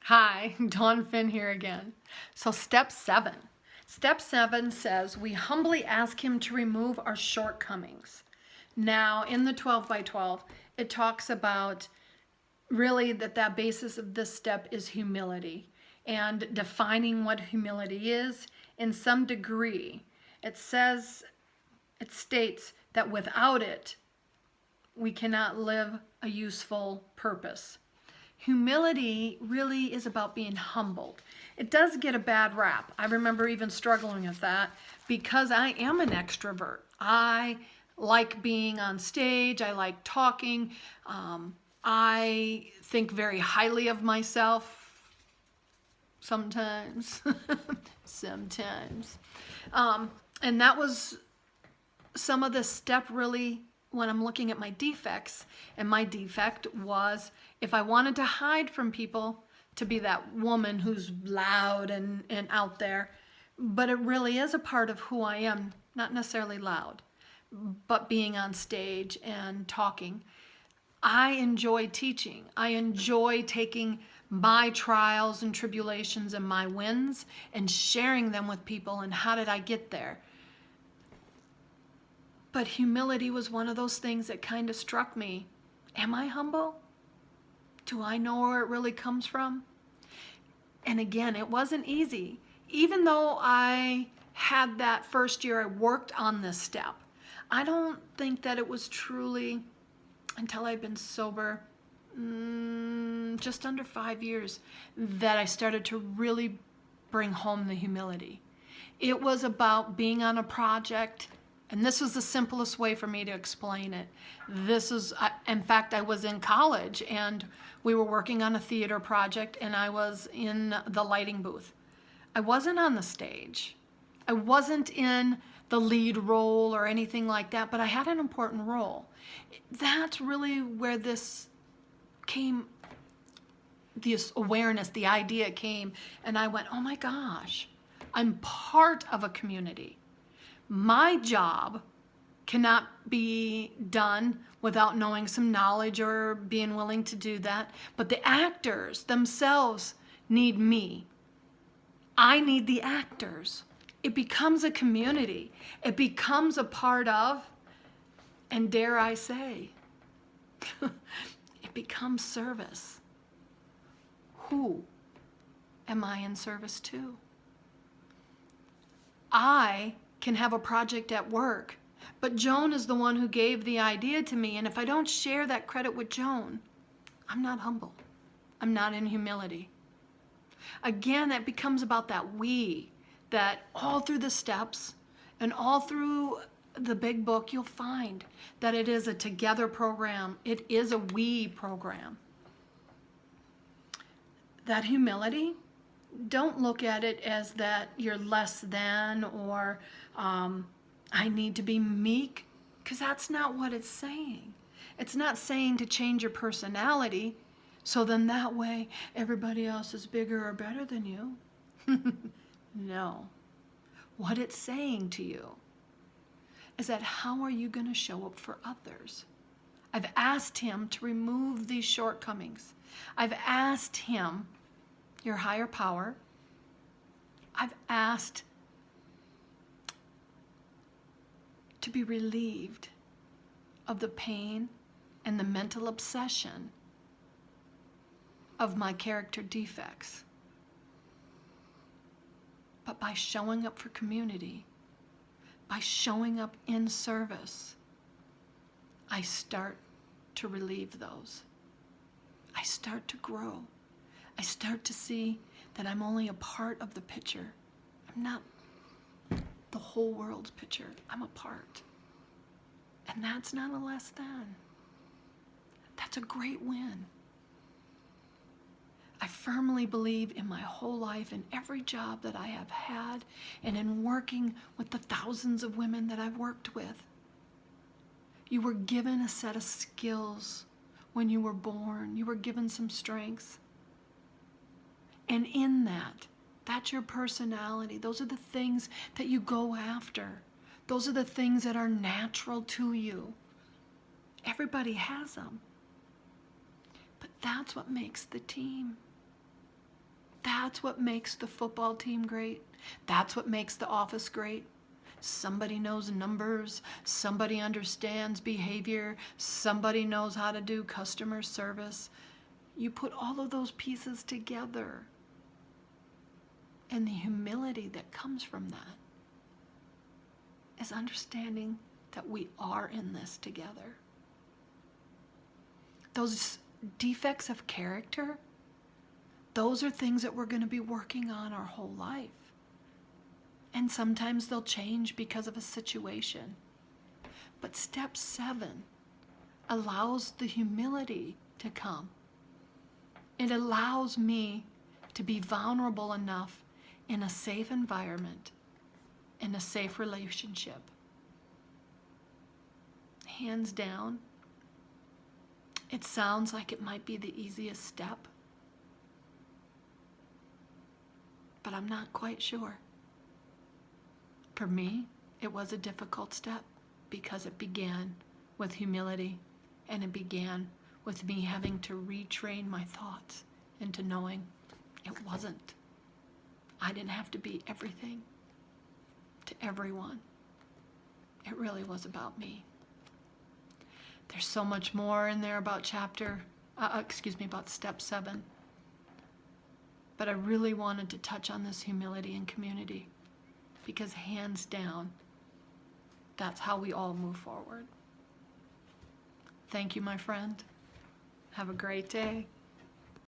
Hi, Dawn Finn here again. So step 7. Step 7 says we humbly ask him to remove our shortcomings. Now in the 12 by 12, it talks about really that basis of this step is humility and defining what humility is in some degree. It states that without it, we cannot live a useful purpose. Humility really is about being humbled. It does get a bad rap. I remember even struggling with that because I am an extrovert. I like being on stage. I like talking. I think very highly of myself sometimes. Sometimes. And that was some of the step really when I'm looking at my defects, and my defect was if I wanted to hide from people, to be that woman who's loud and out there, but it really is a part of who I am, not necessarily loud, but being on stage and talking. I enjoy teaching. I enjoy taking my trials and tribulations and my wins and sharing them with people and how did I get there. But humility was one of those things that kind of struck me. Am I humble? Do I know where it really comes from? And again, it wasn't easy. Even though I had that first year I worked on this step, I don't think that it was truly until I'd been sober just under 5 years that I started to really bring home the humility. It was about being on a project. And this was the simplest way for me to explain it. In fact, I was in college and we were working on a theater project and I was in the lighting booth. I wasn't on the stage. I wasn't in the lead role or anything like that, but I had an important role. That's really where this awareness, the idea came, and I went, oh my gosh, I'm part of a community. My job cannot be done without knowing some knowledge or being willing to do that. But the actors themselves need me. I need the actors. It becomes a community. It becomes a part of, and dare I say, it becomes service. Who am I in service to? I can have a project at work, but Joan is the one who gave the idea to me, and if I don't share that credit with Joan, I'm not humble. I'm not in humility. Again, it becomes about that we, that all through the steps and all through the big book, you'll find that it is a together program. It is a we program. That humility, don't look at it as that you're less than or I need to be meek, because that's not what it's saying. It's not saying to change your personality so then that way everybody else is bigger or better than you. No. What it's saying to you is that how are you going to show up for others? I've asked him to remove these shortcomings. I've asked him, your higher power, I've asked to be relieved of the pain and the mental obsession of my character defects. But by showing up for community, by showing up in service, I start to relieve those. I start to grow. I start to see that I'm only a part of the picture. I'm not the whole world's picture. I'm a part. And that's not a less than. That's a great win. I firmly believe in my whole life, in every job that I have had, and in working with the thousands of women that I've worked with. You were given a set of skills when you were born. You were given some strengths. And in that, that's your personality. Those are the things that you go after. Those are the things that are natural to you. Everybody has them. But that's what makes the team. That's what makes the football team great. That's what makes the office great. Somebody knows numbers, somebody understands behavior, somebody knows how to do customer service. You put all of those pieces together, and the humility that comes from that is understanding that we are in this together. Those defects of character, those are things that we're going to be working on our whole life. And sometimes they'll change because of a situation. But step 7 allows the humility to come. It allows me to be vulnerable enough in a safe environment, in a safe relationship. Hands down, it sounds like it might be the easiest step, but I'm not quite sure. For me, it was a difficult step because it began with humility, and it began with me having to retrain my thoughts into knowing it wasn't. I didn't have to be everything to everyone. It really was about me. There's so much more in there about about step 7. But I really wanted to touch on this humility and community because hands down, that's how we all move forward. Thank you, my friend. Have a great day.